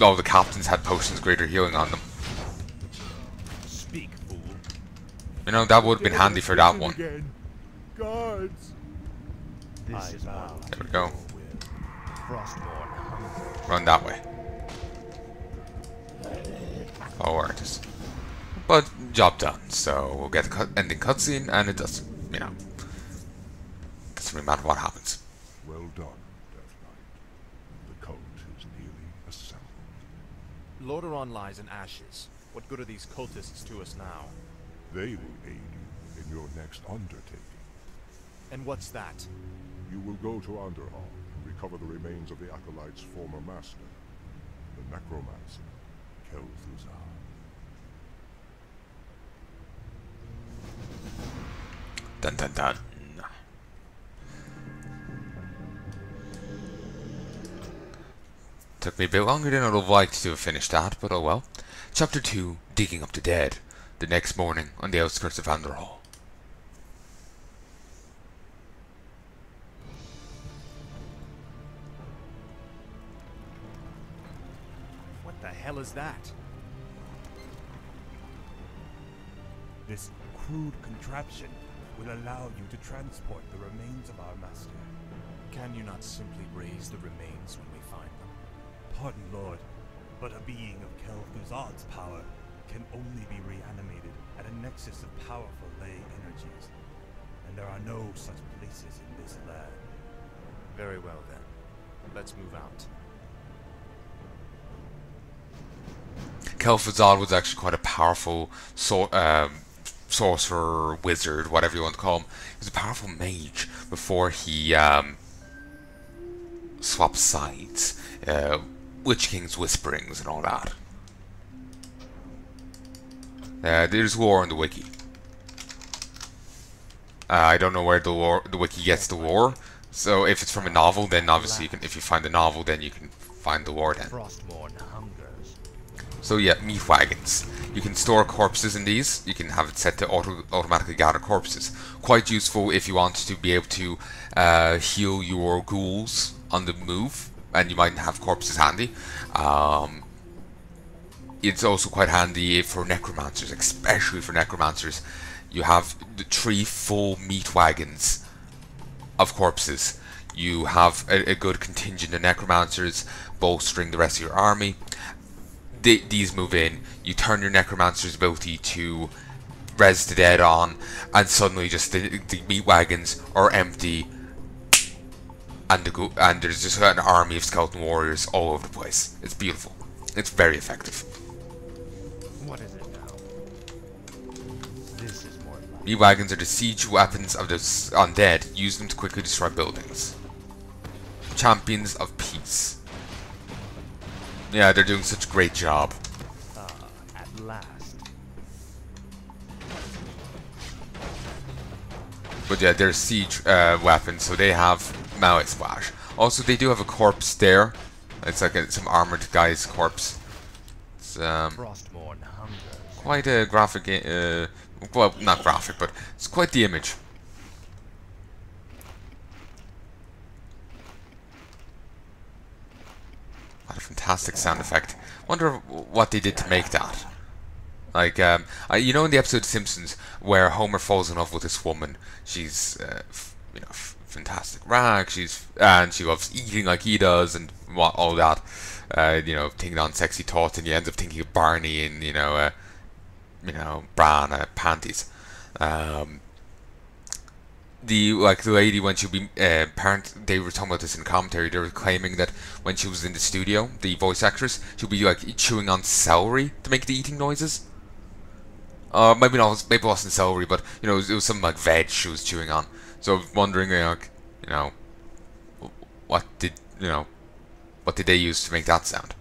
all the captains had potions of greater healing on them. Speak, fool. You know, that would have been handy for that one. Guards. This is There we go. Frostborn. Run that way. Forward. But job done. So we'll get the ending cutscene, and it doesn't, you know, doesn't really matter what happens. Well done, Death Knight. The cult is nearly assembled. Lordaeron lies in ashes. What good are these cultists to us now? They will aid you in your next undertaking. And what's that? You will go to Underhall and recover the remains of the Acolyte's former master, the Necromancer, Kel'Thuzad. Dun dun dun. Took me a bit longer than I would have liked to have finished that, but oh well. Chapter 2, Digging Up the Dead. The next morning on the outskirts of Underhall. What the hell is that? This crude contraption will allow you to transport the remains of our master. Can you not simply raise the remains when we find them? Pardon, Lord, but a being of Kel'Thuzad's power can only be reanimated at a nexus of powerful ley energies, and there are no such places in this land. Very well then. Let's move out. Kel'Thuzad was actually quite a powerful sorcerer, wizard, whatever you want to call him. He was a powerful mage before he swapped sides. Witch King's whisperings and all that. There's lore on the wiki. I don't know where the wiki gets the lore. So if it's from a novel, then obviously you can. If you find the novel, then you can find the lore then. So yeah, meat wagons. You can store corpses in these. You can have it set to automatically gather corpses. Quite useful if you want to be able to heal your ghouls on the move, and you might have corpses handy. It's also quite handy for necromancers, especially for necromancers. You have the 3 full meat wagons of corpses. You have a good contingent of necromancers bolstering the rest of your army. These move in, you turn your necromancer's ability to res the dead on, and suddenly just the meat wagons are empty, and there's just an army of skeleton warriors all over the place. It's beautiful. It's very effective. What is it now? This is more like Meat wagons are the siege weapons of the undead. Use them to quickly destroy buildings. Champions of peace. Yeah, they're doing such a great job. at last. But yeah, they're siege weapons, so they have melee splash. Also, they do have a corpse there. It's like some armored guy's corpse. It's quite a graphic. Well, not graphic, but it's quite the image. What a fantastic sound effect. Wonder what they did to make that. Like, you know in the episode of Simpsons where Homer falls in love with this woman, she's, you know, fantastic rag, and she loves eating like he does, and all that, you know, thinking on sexy thoughts, and he ends up thinking of Barney and, you know, Bran panties. The lady, when she'll be they were talking about this in commentary. They were claiming that when she was in the studio, the voice actress, she'll be like chewing on celery to make the eating noises. Maybe not. Maybe it wasn't celery, but you know, it was some like veg she was chewing on. So I was wondering, you know, what did they use to make that sound?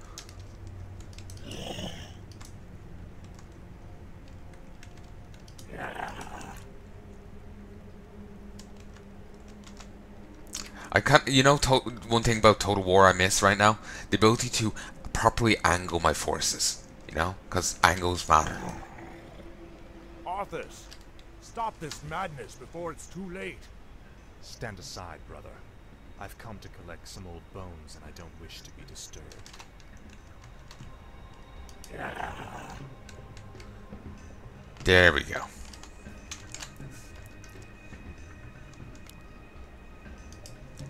I can't, you know, one thing about Total War I miss right now? The ability to properly angle my forces, you know? Because angles matter. Arthas, stop this madness before it's too late. Stand aside, brother. I've come to collect some old bones, and I don't wish to be disturbed. There we go.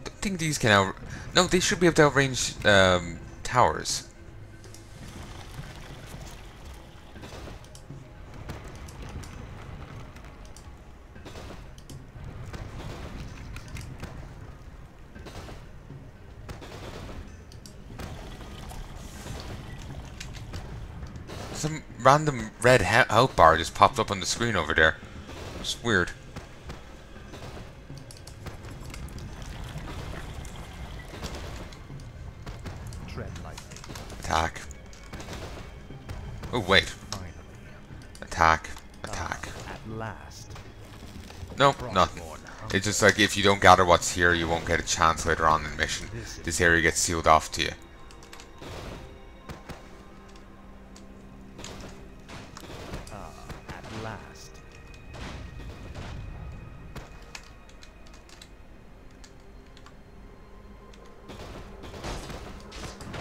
Don't think these can out... No, they should be able to outrange towers. Some random red health bar just popped up on the screen over there. It's weird. Tread lightly. Attack. Oh wait. Finally. Attack. Attack. At last. Nope, nothing. It's just like if you don't gather what's here, you won't get a chance later on in the mission. This area gets sealed off to you. At last.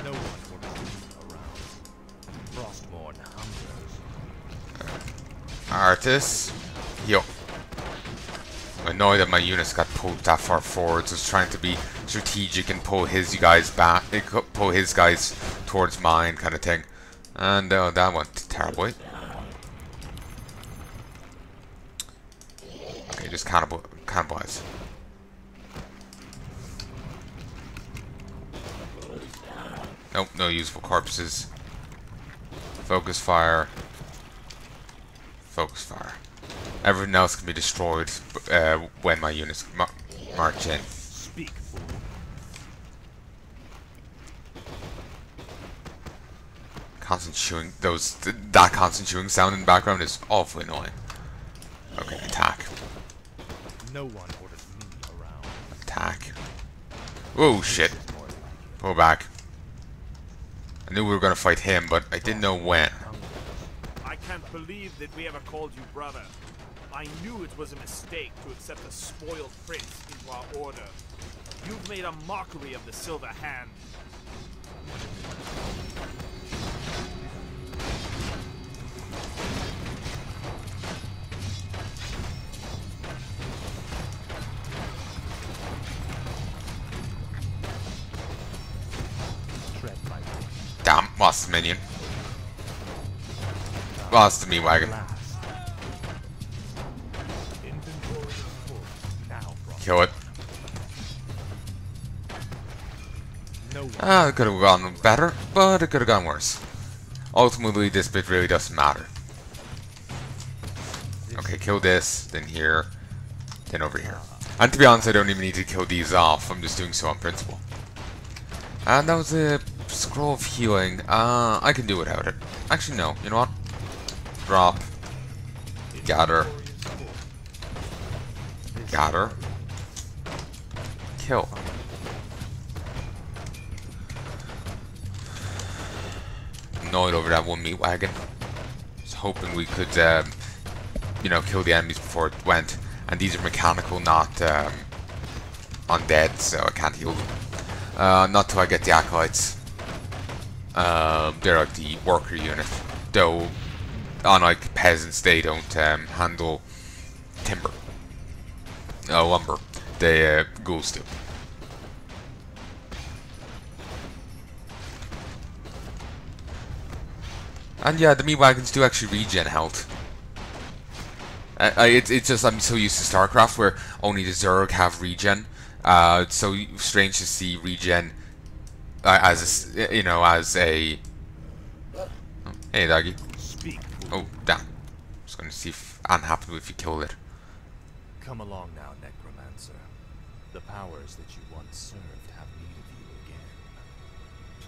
No one will be around. Frostmourne hungers. Artis. Yo. I'm annoyed that my units got pulled that far forward. So I was trying to be strategic and pull his guys back, pull his guys towards mine, kind of thing. And that went terribly. Okay, just cannibalize. Nope, no useful corpses. Focus fire. Focus fire. Everything else can be destroyed when my units march in. Speak, fool. Constant chewing. That constant chewing sound in the background is awfully annoying. Okay, attack. No one orders me around. Attack. Oh shit. Pull back. I knew we were gonna fight him, but I didn't know when. I can't believe that we ever called you brother. I knew it was a mistake to accept a spoiled prince into our order. You've made a mockery of the Silver Hand. Tread lightly. Damn, lost the minion. Lost the meat wagon. Inventory is full. Now, Frost. Kill it. No one. It could have gone better, but it could have gone worse. Ultimately, this bit really doesn't matter. Okay, kill this, then here, then over here. And to be honest, I don't even need to kill these off. I'm just doing so on principle. And that was a scroll of healing. I can do without it. Actually, no. You know what? Drop. Gather. Gather. Kill. Annoyed over that one meat wagon. Was hoping we could, you know, kill the enemies before it went. And these are mechanical, not undead, so I can't heal them. Not till I get the acolytes. They're like the worker unit, though. Unlike peasants, they don't handle timber, lumber. They ghouls do. And yeah, the meat wagons do actually regen health. It's just I'm so used to StarCraft where only the Zerg have regen. It's so strange to see regen as a, you know, as a. Oh, hey, doggy. Speak, fool. Oh, damn. Just gonna see if I'm happy if you kill it. Come along now, Necromancer. The powers that you once served have need of you again.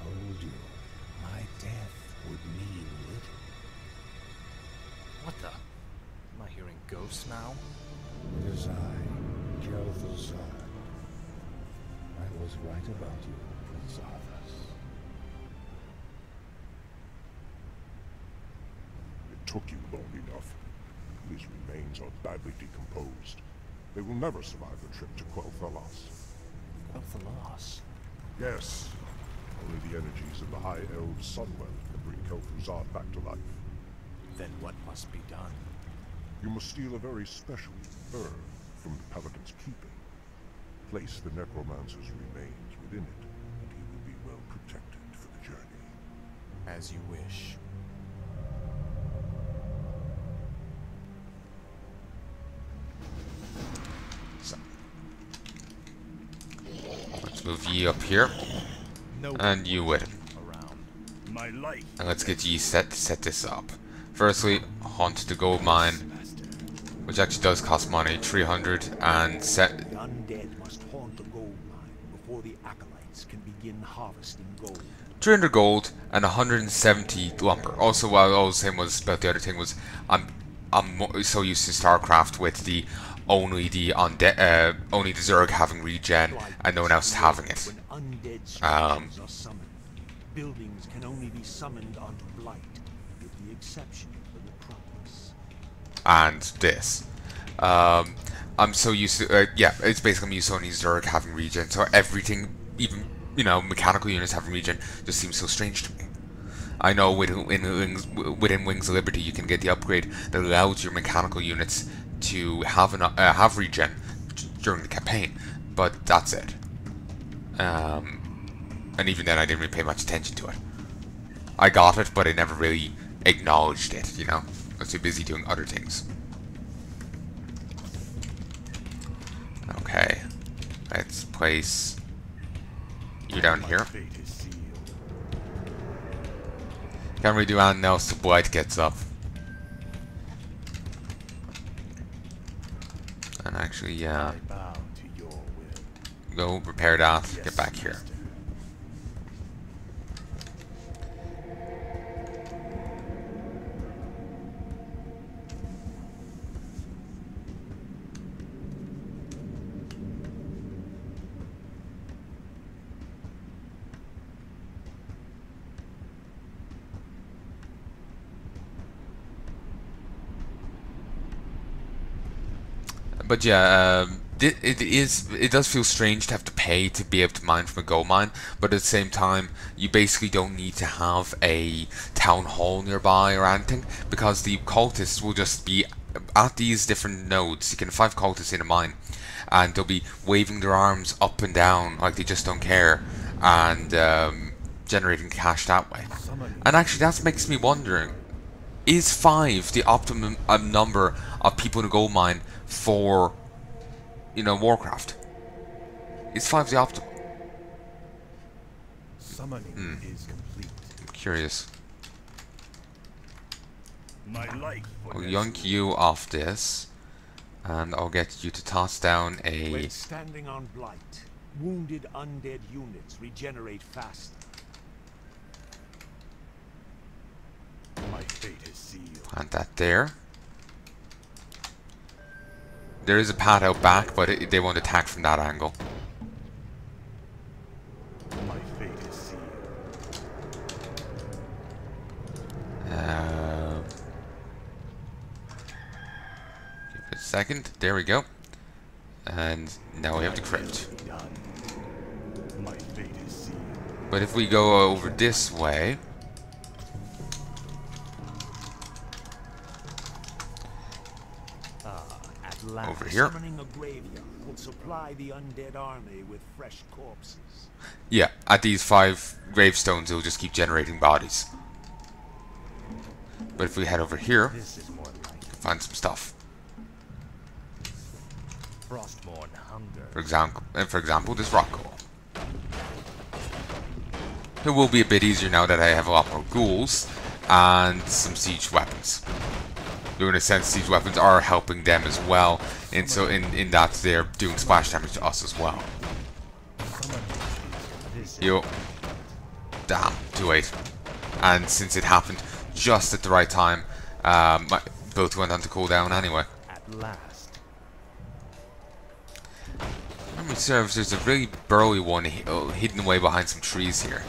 Told you, my death would mean little. What the? Am I hearing ghosts now? It is I, Kel'Thuzad. I was right about you, Prince Arthas. It took you long enough. His remains are badly decomposed. They will never survive the trip to Quel'Thalas. Quel'Thalas? Yes. Only the energies of the High Elves Sunwell can bring Kel'Thuzad back to life. Then what must be done? You must steal a very special herb from the Paladin's keeping. Place the Necromancer's remains within it, and he will be well protected for the journey. As you wish. So, let's move ye up here, and you with it. My life. And let's get ye set to set this up. Firstly, hunt the gold mine, which actually does cost money, 300, and set. The undead must haunt the gold mine before the acolytes can begin harvesting gold. 300 gold and 170 lumber. Also, what I was saying was about the other thing was I'm so used to StarCraft with the only the Zerg having regen and no one else having it. When undead structures are summoned, buildings can only be summoned onto blight, with the exception of the necropolis. And this. I'm so used to yeah, it's basically I'm used to only Zerg having regen, so everything, even mechanical units having regen, just seems so strange to me. I know within Wings of Liberty you can get the upgrade that allows your mechanical units to have regen during the campaign, but that's it. And even then I didn't really pay much attention to it. I got it, but I never really acknowledged it, I was too busy doing other things. Okay, let's place you down here. Can't really do anything else till Blight gets up. And actually, yeah. Go repair that, get back here. But yeah, it does feel strange to have to pay to be able to mine from a gold mine, but at the same time, you basically don't need to have a town hall nearby or anything, because the cultists will just be at these different nodes. You can have 5 cultists in a mine, and they'll be waving their arms up and down like they just don't care, and generating cash that way. And actually, that makes me wondering, is 5 the optimum number of people in a gold mine for, WarCraft? Is 5 the optimal? Summoning is complete. I'm curious. My life. I'll yank you off this, and I'll get you to toss down a. When standing on blight, wounded undead units regenerate faster. My fate is sealed. Plant that there. There is a path out back, but they won't attack from that angle. My fate is sealed. Give it a second. There we go. And now we have the crypt. My fate is sealed. But if we go over this way, over here. Summoning a graveyard will supply the undead army with fresh corpses. Yeah, at these 5 gravestones, it'll just keep generating bodies. But if we head over here, we can find some stuff. Frostmourne hunger. For example, this rock ghoul. It will be a bit easier now that I have a lot more ghouls and some siege weapons. Though in a sense, siege weapons are helping them as well, and so in that they're doing splash damage to us as well. Yo, damn, too late. And since it happened just at the right time, both went on to cooldown anyway. At last. Memory serves, there's a really burly one hidden away behind some trees here.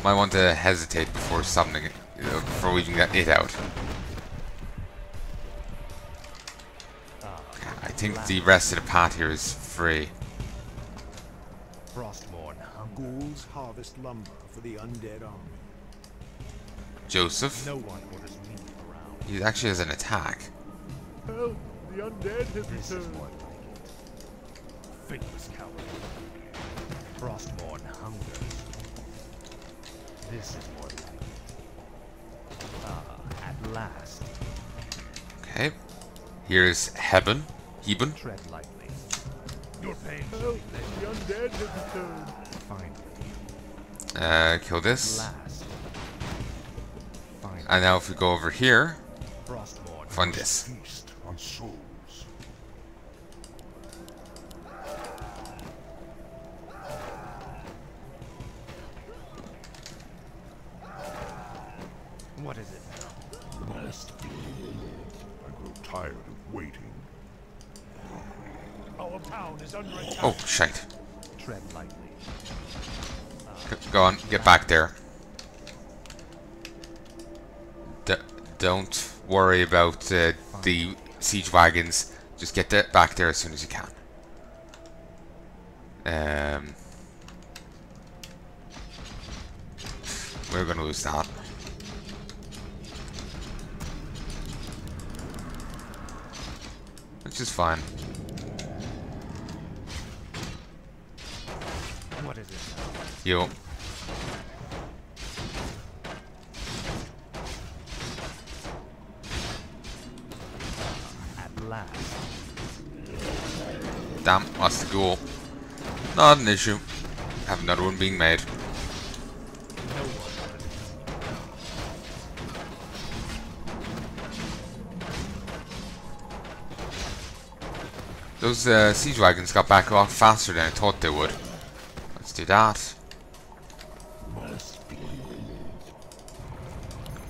Might want to hesitate before summoning it, before leaving it out. I think the rest of the path here is free. Frostmourne hunger. Ghouls harvest lumber for the undead army. Joseph. No one orders me around. He actually has an attack. Help! The undead has This is returned. more like it. Faithless coward. Frostborn hungers. This is more like it. Ah, at last. Okay. Here's Heben. Tread lightly. Your pain. Help! The undead has returned. Finally. Kill this. Last. Finally. And now if we go over here, Frostborn. find this. Feast on souls. What is it now? I grow tired of waiting. Our town is under attack. Oh, shite. Tread lightly. Go on, get back there. Don't worry about the siege wagons. Just get back there as soon as you can. We're gonna lose that. Which is fine. What is it? Yo. At last. Damn, lost the ghoul. Not an issue. Have another one being made. No one orders me. Those siege wagons got back a lot faster than I thought they would. Let's do that.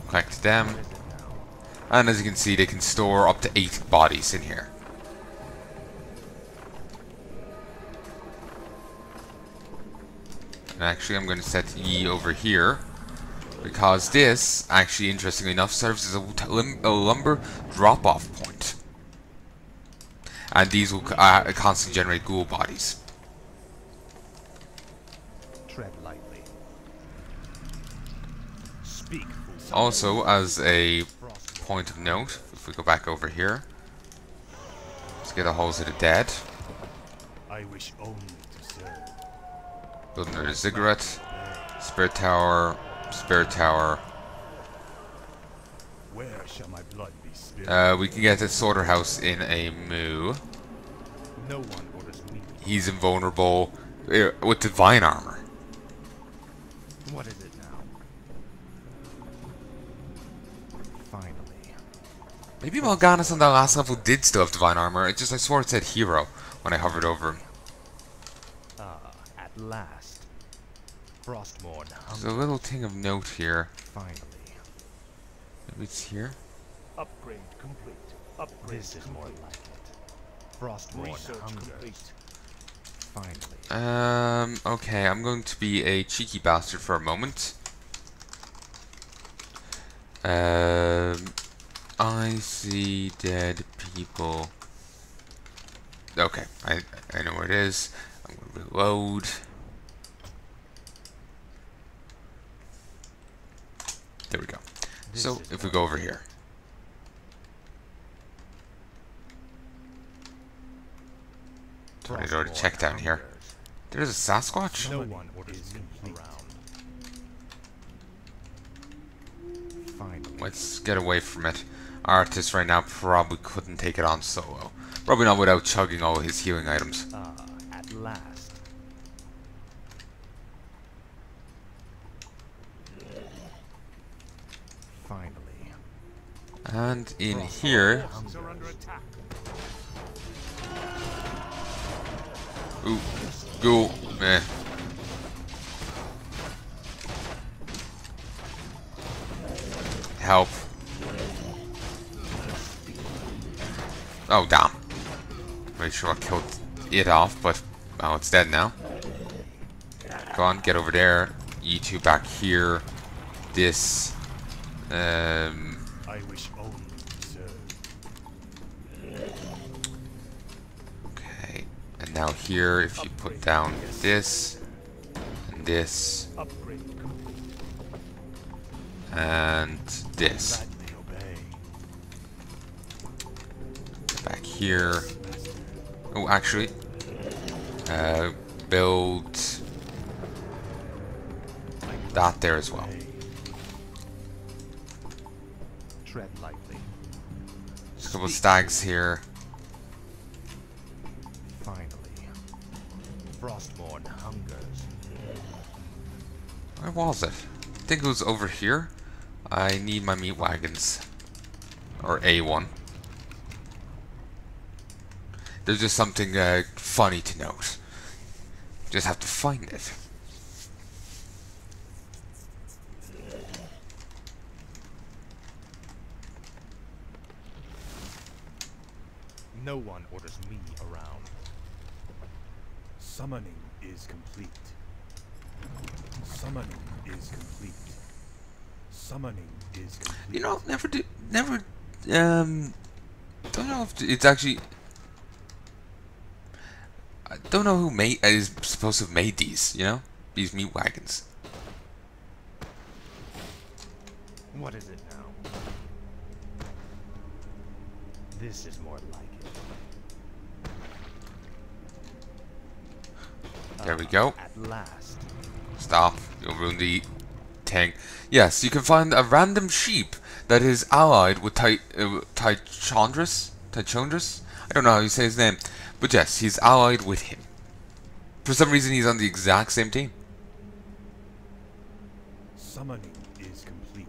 Collect them. What is it now? And as you can see, they can store up to 8 bodies in here. And actually, I'm going to set ye over here. Because this, actually, interestingly enough, serves as a lumber drop-off point. And these will constantly generate ghoul bodies. Tread lightly. Speak, fool. Also, as a point of note, if we go back over here, let's get a Halls of the Dead. I wish only to serve. Build another ziggurat. Spirit Tower. Spirit Tower. Where shall my blood be spilled? We can get the Sorter House in a moo. No one orders me. He's invulnerable with divine armor. What is it now? Finally. Maybe Mal'Ganis on that last level did still have divine armor. I swore it said hero when I hovered over him. Ah, at last. Frostborn There's a hunger. little thing of note here. Finally. Maybe it's here. Upgrade complete. Upgrade This is more complete. like it. Frostborn Research hunger. complete. Finally. Okay, I'm going to be a cheeky bastard for a moment. I see dead people. Okay, I know where it is. I'm going to reload. There we go. So, if we go over here. Tornado to check down here. There's a Sasquatch? No one orders me around. Finally. Let's get away from it. Artist right now probably couldn't take it on solo. Probably not without chugging all his healing items. Ah, at last. Finally. And in here... Forces are under attack. Ooh, ghoul. Meh. Help. Oh, damn. Made sure I killed it off, but... Oh, it's dead now. Go on, get over there. You two back here. This... I wish only to serve. Okay. And now here, if you put down this... And this... Upgrade complete. And this. Gladly obey. Back here. Oh, actually, build that there as well. Tread lightly. Just a couple of stags here. Finally, Frostborn hungers. Where was it? I think it was over here. I need my meat wagons. Or A1. There's just something funny to note. Just have to find it. No one orders me around. Summoning is complete. Summoning is complete. Summoning is complete. You know, don't know if it's actually. I don't know who is supposed to have made these. You know, these meat wagons. What is it now? This is more like it. There we go. At last. Stop. You'll ruin the thing. Yes, you can find a random sheep that is allied with Tychondrus? Tychondrus? I don't know how you say his name. But yes, he's allied with him. For some reason, he's on the exact same team. Summoning is complete.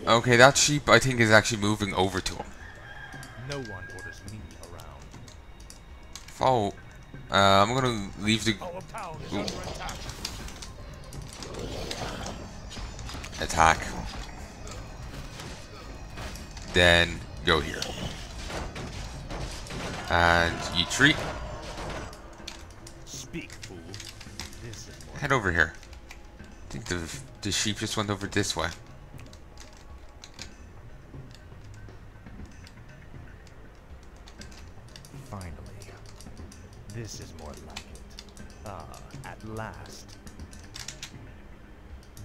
Okay, that sheep, I think, is actually moving over to him. No one orders me around. Follow. I'm gonna leave the... Our town is Ooh. under attack. Attack. Then go here. And you treat. Speak, fool. This is more Head over here. I think the sheep just went over this way. finally. This is more like it. Ah, at last.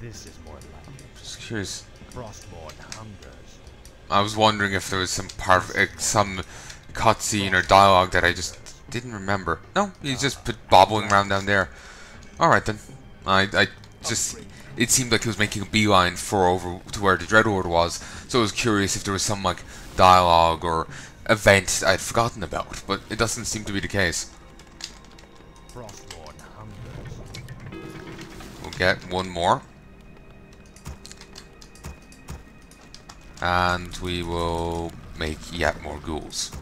This is more like it. Just curious. Frostborn hungers. I was wondering if there was some part of some cutscene or dialogue that I just didn't remember. No, he's just bobbling around down there. Alright then. I just... It seemed like he was making a beeline for over to where the Dreadlord was, so I was curious if there was some, like, dialogue or event I'd forgotten about, but it doesn't seem to be the case. Frostborn hungers. We'll get one more. And we will make yet more ghouls.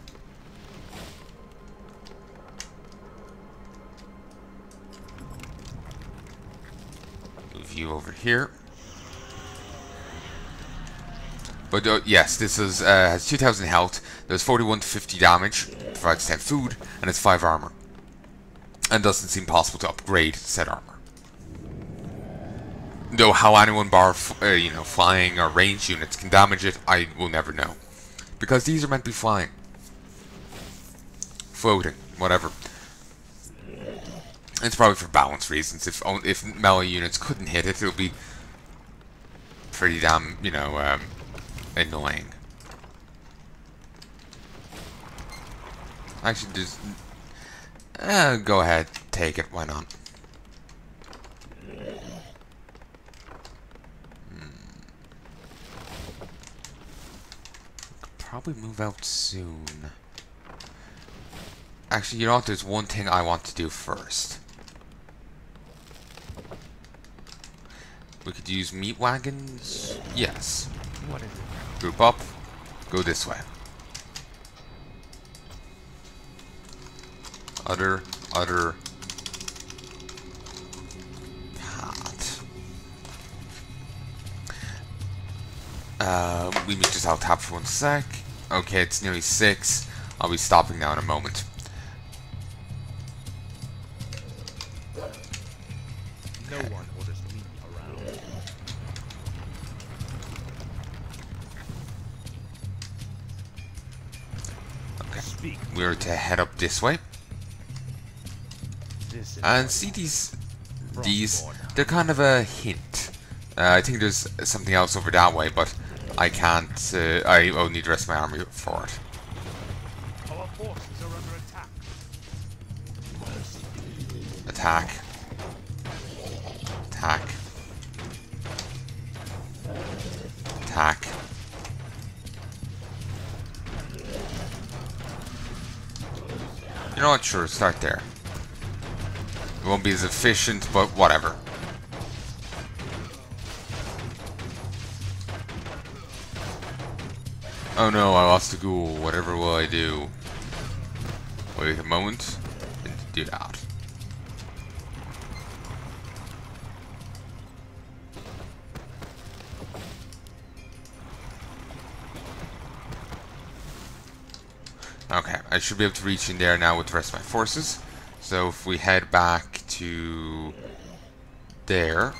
Move you over here. But yes, this is has 2,000 health. Does 41 to 50 damage. Provides 10 food, and it's 5 armor. And doesn't seem possible to upgrade said armor. Though how anyone bar flying or range units can damage it, I will never know, because these are meant to be flying, floating, whatever. It's probably for balance reasons. If melee units couldn't hit it, it would be pretty damn annoying. Actually, just go ahead, take it. Why not? Probably move out soon. Actually, you know what? There's one thing I want to do first. We could use meat wagons. Yes. What is it? Group up. Go this way. Other path. We may just I'll tap for 1 sec. Okay, it's nearly 6. I'll be stopping now in a moment. No one orders me around. Okay. Speak. we're to head up this way. And see these, they're kind of a hint. I think there's something else over that way, but I can't, I'll need the rest of my army for it. Our forces are under attack. Attack. Attack. Attack. You know what, sure, start there. It won't be as efficient, but whatever. Oh no, I lost the ghoul. Whatever will I do? Wait a moment. And do that. Okay, I should be able to reach in there now with the rest of my forces. So if we head back to there.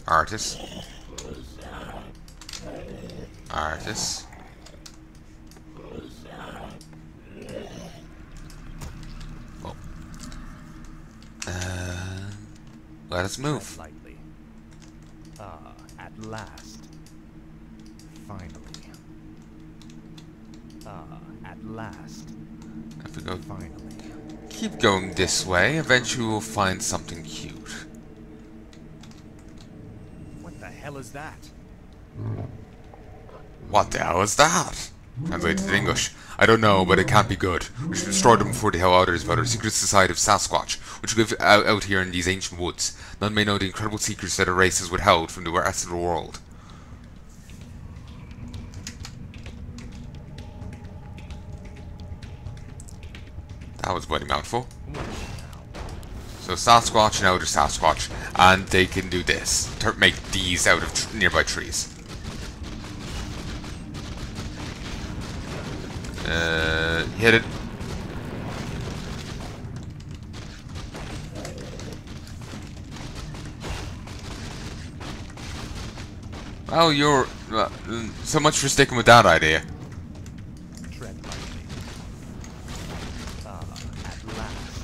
Artis. Artis. Oh. Let us move. Lightly. At last. Finally. At last. If we go Finally. keep going this way, eventually we'll find something cute. What the hell is that? What the hell is that? Translated to English. I don't know, but it can't be good. We should destroy them before they tell others about our secret society of Sasquatch, which live out here in these ancient woods. None may know the incredible secrets that our race has withheld from the rest of the world. That was a bloody mouthful. So Sasquatch and Elder Sasquatch, and they can do this. Make these out of nearby trees. Hit it. Well, you're... so much for sticking with that idea. Tread lightly. At last.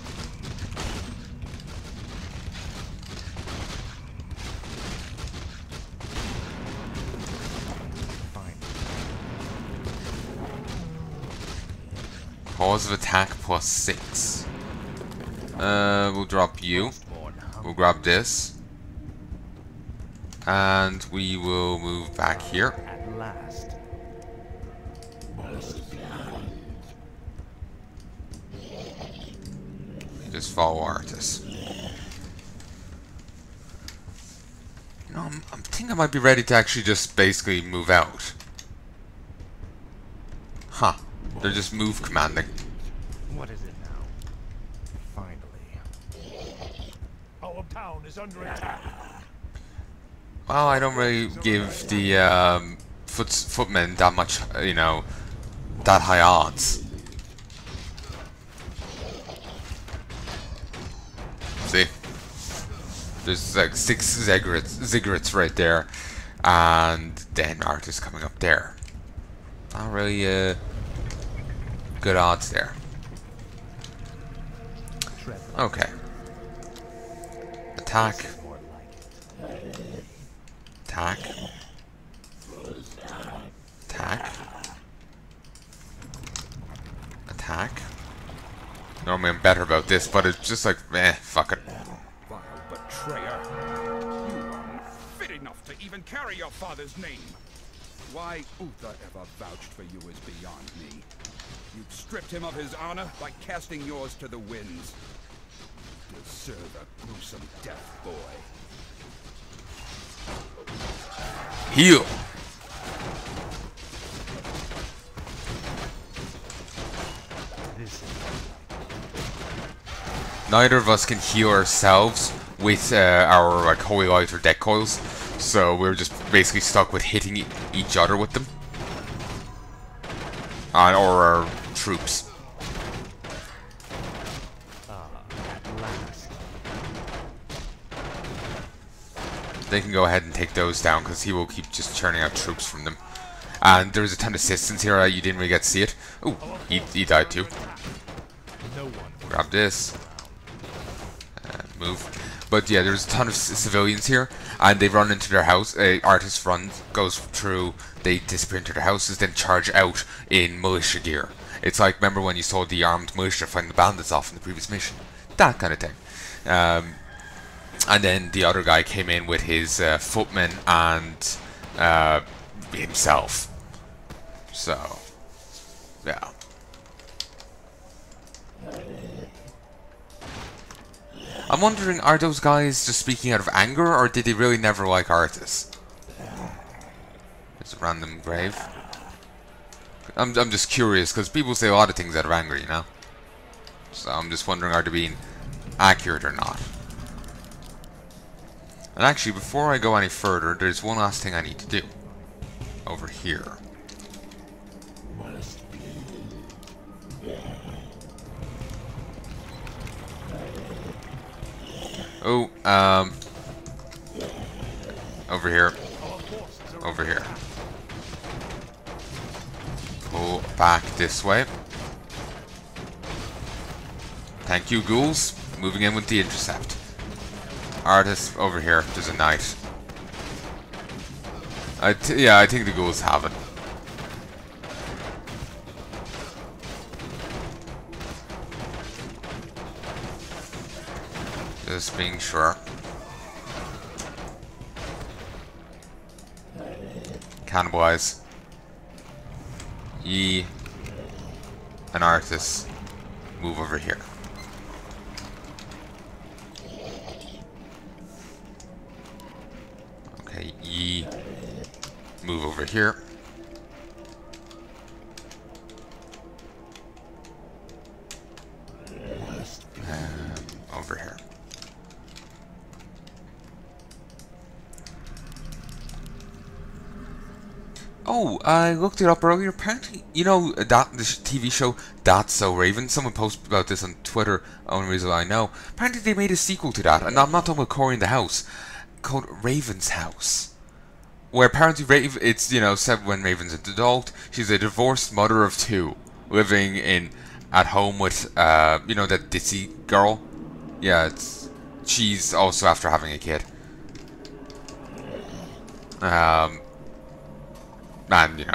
Fine. Cause of attack +6. We'll drop you. We'll grab this. And we will move back here. At last. Just follow Artis. You know, I'm thinking I might be ready to actually just basically move out. Huh. They're just move commanding. What is it now? Finally. Our town is under attack. Well, I don't really give the footmen that much, you know, that high odds. See? There's like 6 ziggurats right there, and then Artis coming up there. Not really good odds there. Okay. Attack. Attack. Attack. Attack. Normally I'm better about this, but it's just like, fuck it. Vile betrayer. You are not fit enough to even carry your father's name. Why Uther ever vouched for you is beyond me. You've stripped him of his honor by casting yours to the winds. You deserve a gruesome death, boy. Heal. Neither of us can heal ourselves with our like holy light or deck coils, so we're just basically stuck with hitting each other with them, or our troops. they can go ahead and take those down, because he will keep just churning out troops from them. And there's a ton of citizens here, you didn't really get to see it. Oh, he died too. Grab this. Move. But yeah, there's a ton of civilians here, and they run into their house. Artist goes through, they disappear into their houses, then charge out in militia gear. It's like, remember when you saw the armed militia fighting the bandits off in the previous mission? That kind of thing. And then the other guy came in with his footmen and himself. So, yeah. I'm wondering, are those guys just speaking out of anger, or did they really never like Artis? There's a random grave. I'm just curious, because people say a lot of things out of anger, you know? So I'm just wondering, are they being accurate or not? And actually, before I go any further, there's one last thing I need to do. Over here. Oh, over here. Over here. Pull back this way. Thank you, ghouls. Moving in with the intercept. Artist over here. There's a knight. Yeah, I think the ghouls have it. Just being sure. Cannibalize. Ye and Artis move over here. Okay, ye move over here. Over here. Oh, I looked it up earlier. Apparently, you know that the TV show That's So Raven. Someone posted about this on Twitter. Only reason I know. Apparently, they made a sequel to that, and I'm not talking about Cory in the House, called Raven's House, where apparently it's set when Raven's an adult. She's a divorced mother of two, living at home with that ditzy girl. Yeah, she's also after having a kid. And,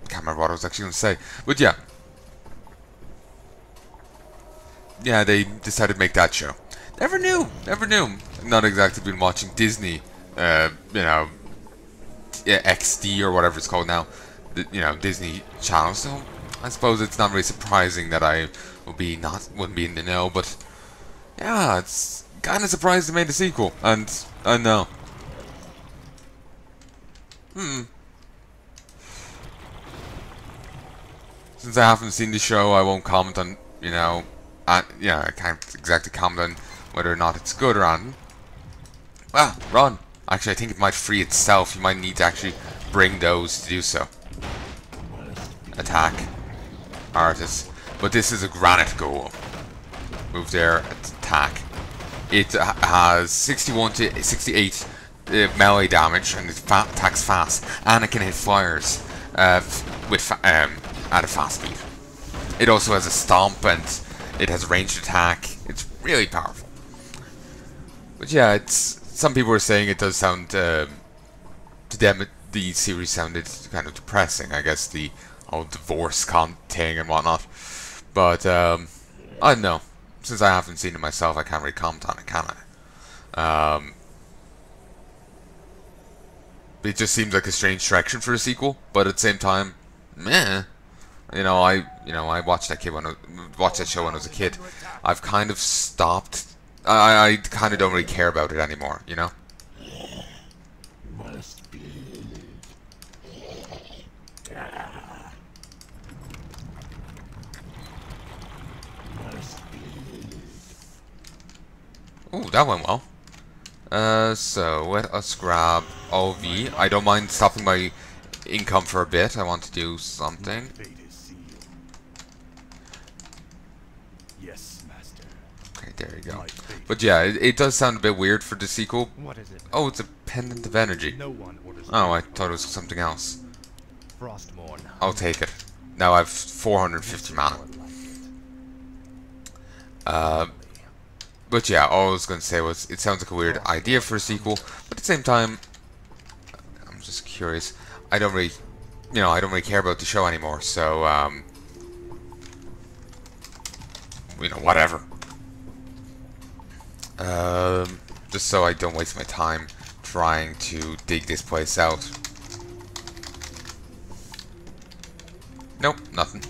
can't remember what I was actually going to say. But yeah. Yeah, they decided to make that show. Never knew. Not exactly been watching Disney, XD or whatever it's called now. Disney Channel. So I suppose it's not really surprising that I wouldn't be in the know, but yeah, it's kind of surprised they made a sequel, and I know. Since I haven't seen the show, I won't comment on, I can't exactly comment on whether or not it's good or not. Ah, run! Actually, I think it might free itself. You might need to actually bring those to do so. Attack. Artist. But this is a granite goal. Move there, attack. It has 61 to 68 melee damage, and it attacks fast, and it can hit flyers at a fast speed. It also has a stomp, and it has ranged attack. It's really powerful. But yeah, some people are saying it does sound to them the series sounded kind of depressing. I guess the whole divorce thing and whatnot. But I don't know. Since I haven't seen it myself, I can't really comment on it, can I? It just seems like a strange direction for a sequel, but at the same time, meh. I watched that show when I was a kid. I've kind of stopped. I kind of don't really care about it anymore, Ooh, that went well. So let us grab OV. I don't mind stopping my income for a bit. I want to do something. Yes, master. Okay, there you go. My fate. But yeah, it does sound a bit weird for the sequel. What is it? Oh, it's a pendant of energy. No one orders. Oh, I thought it was something else. Frostmourne. I'll take it. Now I have 450 mana. But yeah, all I was going to say was, it sounds like a weird idea for a sequel, but at the same time, I'm just curious. I don't really, I don't really care about the show anymore, so, whatever. Just so I don't waste my time trying to dig this place out. Nope, nothing.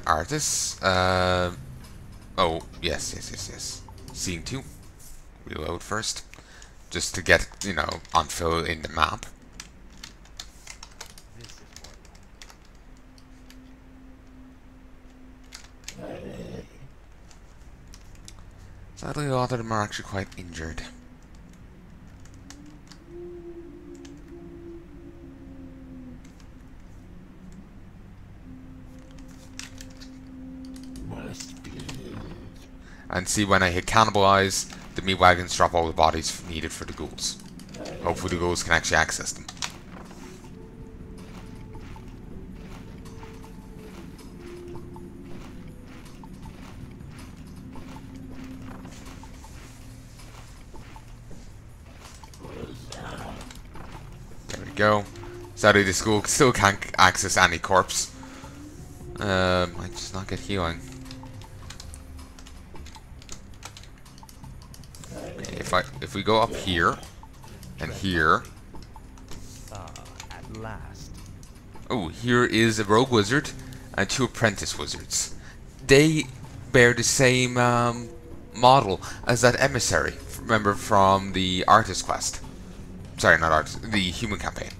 Artists. Oh, yes. Scene 2. Reload first. Just to get, on fill in the map. Sadly, a lot of them are actually quite injured. And see, when I hit cannibalize, the meat wagons drop all the bodies needed for the ghouls. Hopefully the ghouls can actually access them. There we go. Sadly, the ghoul still can't access any corpse. Might just not get healing. If we go up here and here. At last. Oh, here is a rogue wizard and 2 apprentice wizards. They bear the same model as that emissary. Remember from the artist quest. Sorry, not artist. The human campaign.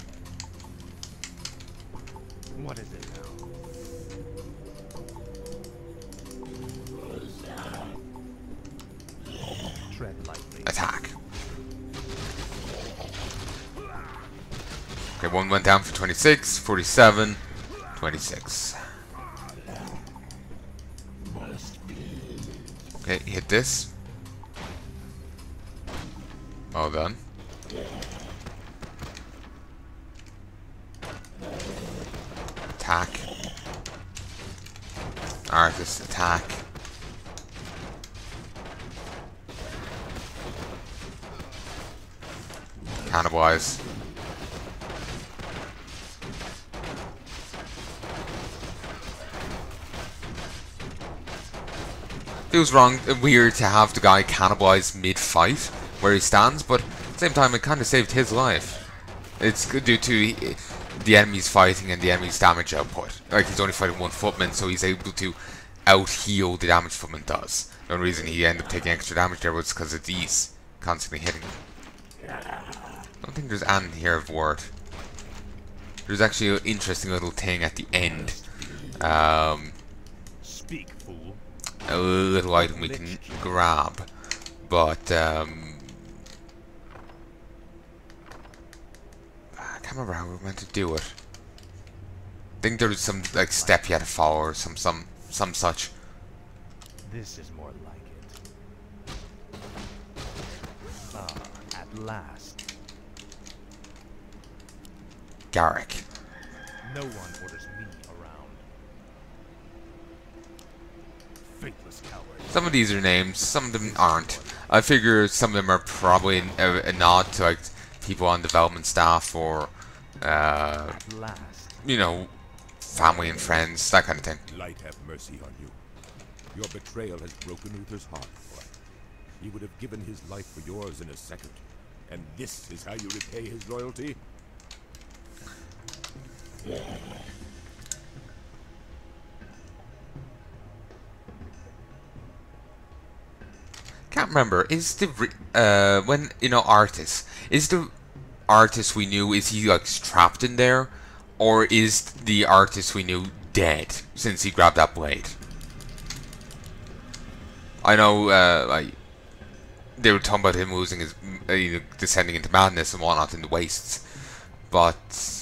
What is it now? Tread lightly. Attack. Okay, one went down for 26, 47, 26. Okay, hit this. Well done. Attack. Artist attack. Cannibalize. Feels wrong, weird to have the guy cannibalize mid-fight where he stands, but at the same time it kind of saved his life. It's due to the enemy's fighting and the enemy's damage output. Like, he's only fighting 1 footman, so he's able to out-heal the damage footman does. The only reason he ended up taking extra damage there was because of these constantly hitting him. I don't think there's anything here of word. There's actually an interesting little thing at the end. Speak, fool. A little item we can grab, but I can't remember how we were meant to do it. I think there was some like step you had to follow or some such. This is more like it. At last. Garrick. No one orders me around. Faithless coward. Some of these are names, some of them aren't. I figure some of them are probably a nod to like people on development staff or At last. family and friends, that kind of thing. Light have mercy on you. Your betrayal has broken Uther's heart, boy. He would have given his life for yours in a second. And this is how you repay his loyalty? Can't remember. Is the when artist, is the artist we knew, is he like trapped in there, or is the artist we knew dead since he grabbed that blade? I know like they were talking about him losing his descending into madness and whatnot in the wastes, but